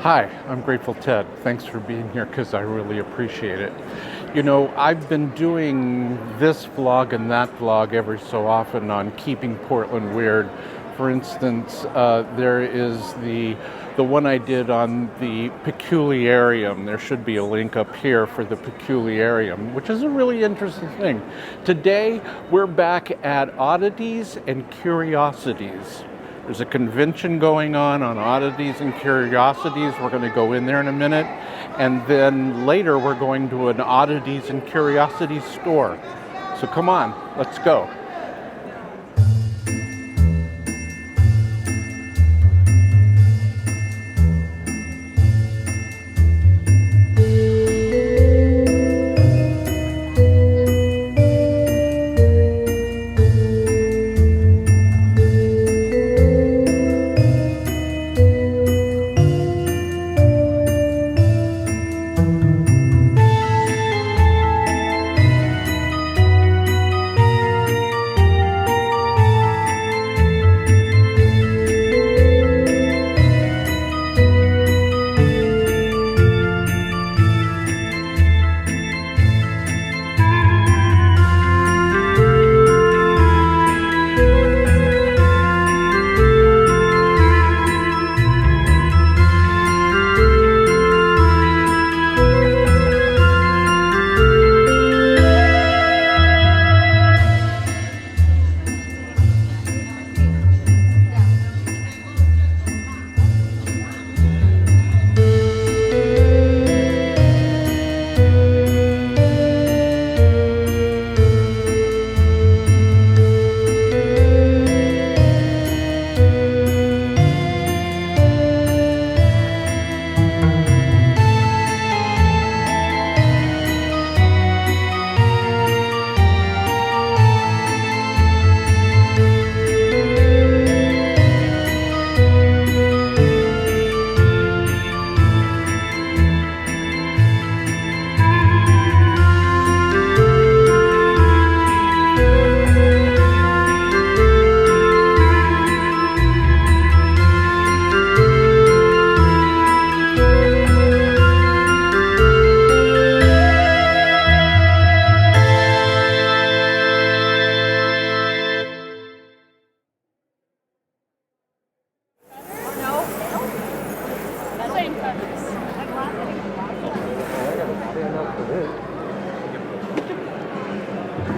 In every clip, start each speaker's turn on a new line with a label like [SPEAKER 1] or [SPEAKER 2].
[SPEAKER 1] Hi, I'm Grateful Ted. Thanks for being here because I really appreciate it. You know, I've been doing this vlog and that vlog every so often on keeping Portland weird. For instance, there is the one I did on the Peculiarium. There should be a link up here for the Peculiarium, which is a really interesting thing. Today, we're back at Oddities and Curiosities. There's a convention going on Oddities and Curiosities. We're going to go in there in a minute. And then later we're going to an Oddities and Curiosities store. So come on, let's go.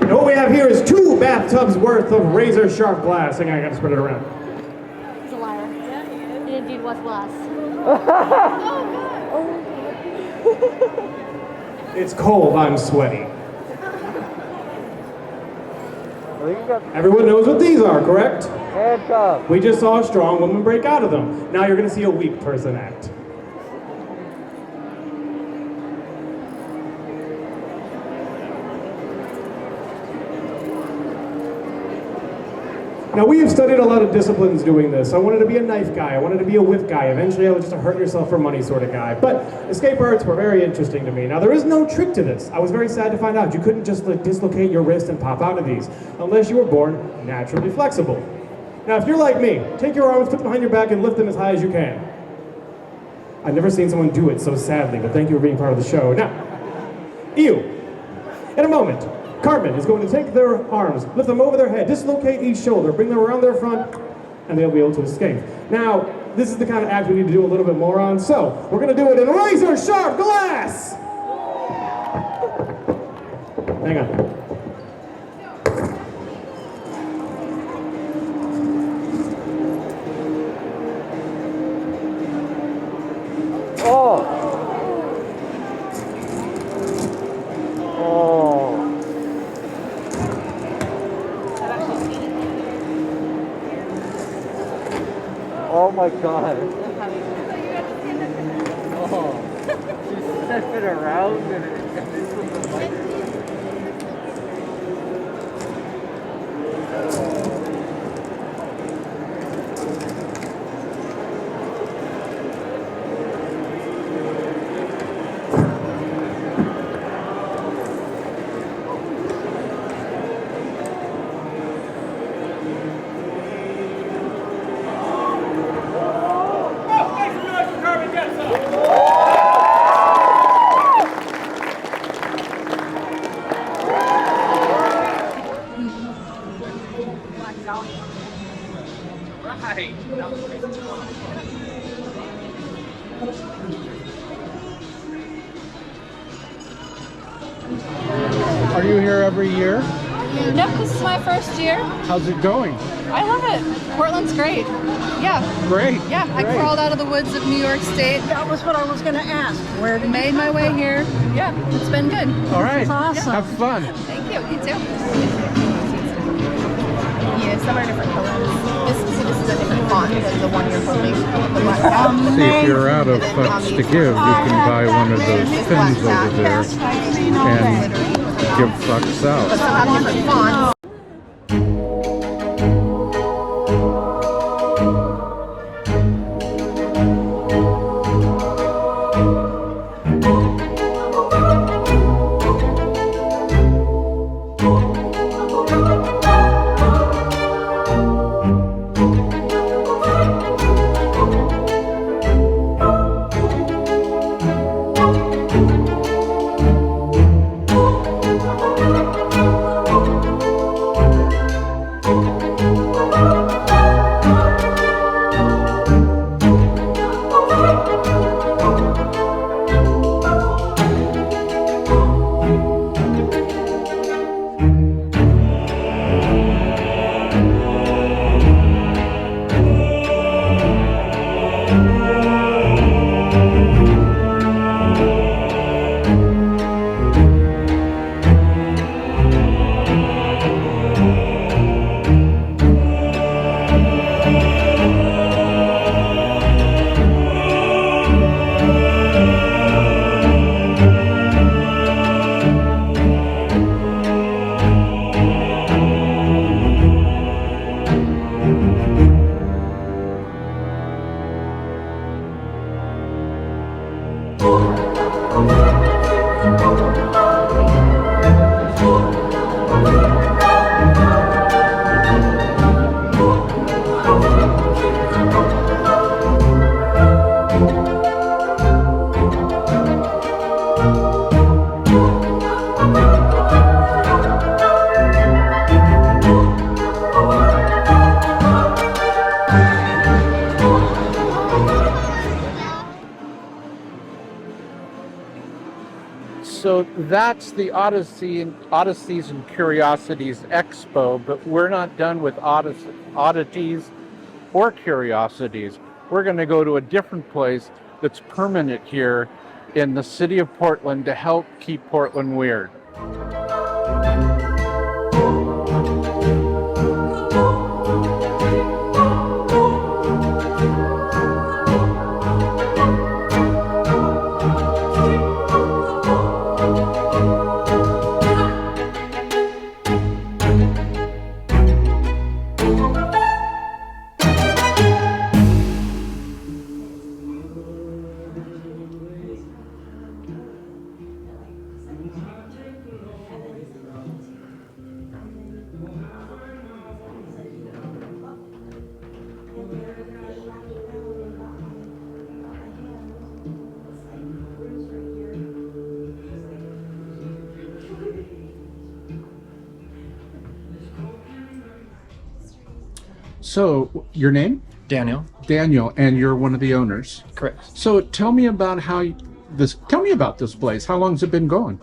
[SPEAKER 2] And what we have here is 2 bathtubs worth of razor sharp glass. Hang on, I gotta spread it around.
[SPEAKER 3] He's a liar. It indeed was glass.
[SPEAKER 2] It's cold, I'm sweaty. Everyone knows what these are, correct?
[SPEAKER 4] Handcuffs.
[SPEAKER 2] We just saw a strong woman break out of them. Now you're gonna see a weak person act. Now, we have studied a lot of disciplines doing this. I wanted to be a knife guy, I wanted to be a whip guy, eventually I was just a hurt yourself for money sort of guy. But escape arts were very interesting to me. Now, there is no trick to this. I was very sad to find out you couldn't just dislocate your wrist and pop out of these, unless you were born naturally flexible. Now, if you're like me, take your arms, put them behind your back, and lift them as high as you can. I've never seen someone do it so sadly, but thank you for being part of the show. Now, you, in a moment, Cartman is going to take their arms, lift them over their head, dislocate each shoulder, bring them around their front, and they'll be able to escape. Now, this is the kind of act we need to do a little bit more on, so we're going to do it in razor sharp glass! Hang on.
[SPEAKER 4] Oh my god. Oh. She's stepping around and this was the light.
[SPEAKER 2] Make some noise for Cartman Getso!
[SPEAKER 1] Are you here every year?
[SPEAKER 5] Nope, this is my first year.
[SPEAKER 1] How's it going?
[SPEAKER 5] I love it. Portland's great. Yeah.
[SPEAKER 1] Great.
[SPEAKER 5] Yeah, I
[SPEAKER 1] great.
[SPEAKER 5] crawled out of the woods of New York State.
[SPEAKER 6] That was what I was going to ask. Where did
[SPEAKER 5] Made my way here. Yeah, it's been good.
[SPEAKER 1] All right.
[SPEAKER 6] Awesome.
[SPEAKER 1] Have fun.
[SPEAKER 5] Thank you. You too.
[SPEAKER 3] Yeah, some are different colors. This is a different font than the one you're holding. The black cap.
[SPEAKER 1] See, if you're out of bucks to give, you can buy one of those pins over there and give bucks
[SPEAKER 3] But
[SPEAKER 1] out.
[SPEAKER 3] some have different fonts.
[SPEAKER 1] So that's the Oddities and Curiosities Expo, but we're not done with oddities or curiosities. We're going to go to a different place that's permanent here in the city of Portland to help keep Portland weird. So, your name?
[SPEAKER 7] Daniel.
[SPEAKER 1] Daniel, and you're one of the owners.
[SPEAKER 7] Correct.
[SPEAKER 1] So, tell me about tell me about this place. How long's it been going?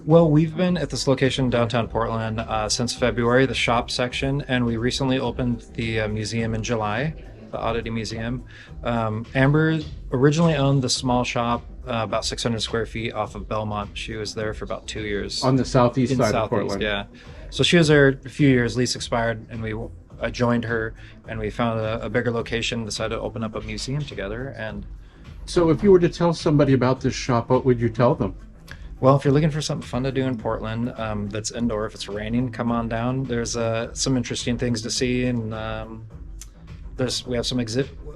[SPEAKER 7] Well, we've been at this location downtown Portland since February, the shop section, and we recently opened the museum in July, the Oddity Museum. Amber originally owned the small shop, about 600 square feet off of Belmont. She was there for about 2 years.
[SPEAKER 1] On the southeast
[SPEAKER 7] in
[SPEAKER 1] side
[SPEAKER 7] Southeast,
[SPEAKER 1] of Portland.
[SPEAKER 7] yeah. So she was there a few years, lease expired, and I joined her, and we found a bigger location, decided to open up a museum together. And
[SPEAKER 1] So, if you were to tell somebody about this shop, what would you tell them?
[SPEAKER 7] well, if you're looking for something fun to do in Portland, that's indoor, if it's raining, come on down. There's some interesting things to see, and we have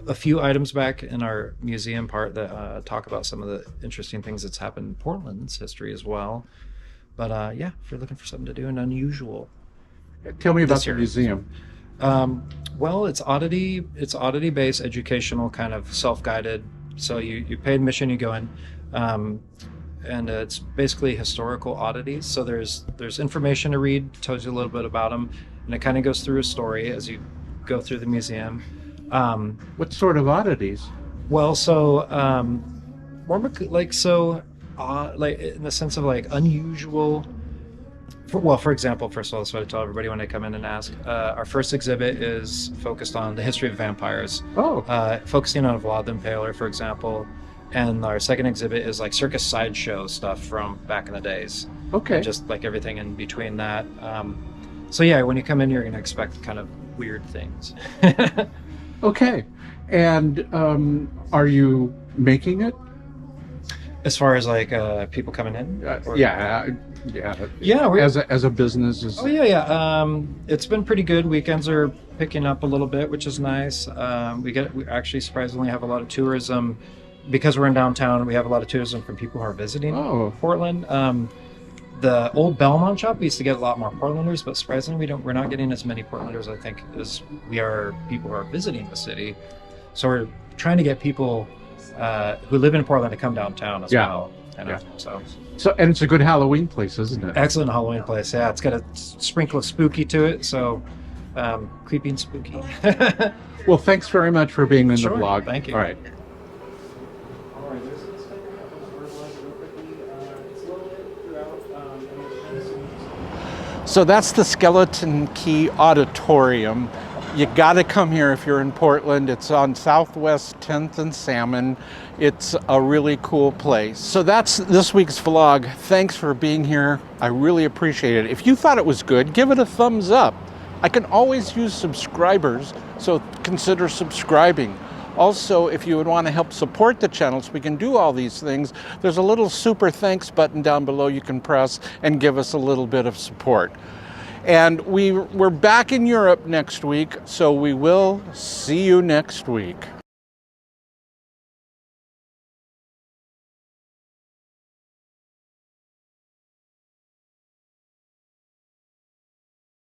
[SPEAKER 7] a few items back in our museum part that talk about some of the interesting things that's happened in Portland's history as well. But yeah, if you're looking for something to do and unusual.
[SPEAKER 1] Tell me about
[SPEAKER 7] This
[SPEAKER 1] the
[SPEAKER 7] year.
[SPEAKER 1] museum.
[SPEAKER 7] Well, it's oddity based, educational, kind of self-guided. So you pay admission, you go in, and it's basically historical oddities. So there's information to read, tells you a little bit about them, and it kind of goes through a story as you go through the museum.
[SPEAKER 1] What sort of oddities?
[SPEAKER 7] Well, so more like so like in the sense of like unusual. For example, first of all, that's what I tell everybody when they come in and ask. Our first exhibit is focused on the history of vampires.
[SPEAKER 1] Oh.
[SPEAKER 7] Focusing on Vlad the Impaler, for example. And our second exhibit is like circus sideshow stuff from back in the days.
[SPEAKER 1] Okay.
[SPEAKER 7] And just like everything in between that. So yeah, when you come in, you're going to expect kind of weird things.
[SPEAKER 1] Okay. And are you making it?
[SPEAKER 7] As far as like people coming in?
[SPEAKER 1] Yeah.
[SPEAKER 7] Yeah.
[SPEAKER 1] As a business.
[SPEAKER 7] Oh yeah. It's been pretty good. Weekends are picking up a little bit, which is nice. We actually surprisingly have a lot of tourism because we're in downtown. We have a lot of tourism from people who are visiting Portland. The old Belmont shop, we used to get a lot more Portlanders, but surprisingly, we're not getting as many Portlanders, I think, as we are people who are visiting the city. So we're trying to get people who live in Portland to come downtown as well.
[SPEAKER 1] So, and it's a good Halloween place, isn't it?
[SPEAKER 7] Excellent Halloween place. Yeah, it's got a sprinkle of spooky to it, so creepy and spooky.
[SPEAKER 1] Well, thanks very much for being in the vlog.
[SPEAKER 7] Thank you.
[SPEAKER 1] All right. So that's the Skeleton Key Odditorium. You got to come here if you're in Portland. It's on Southwest 10th and Salmon. It's a really cool place. So that's this week's vlog. Thanks for being here. I really appreciate it. If you thought it was good, give it a thumbs up. I can always use subscribers, so consider subscribing. Also, if you would want to help support the channel so we can do all these things, there's a little super thanks button down below you can press and give us a little bit of support. And we're back in Europe next week, so we will see you next week.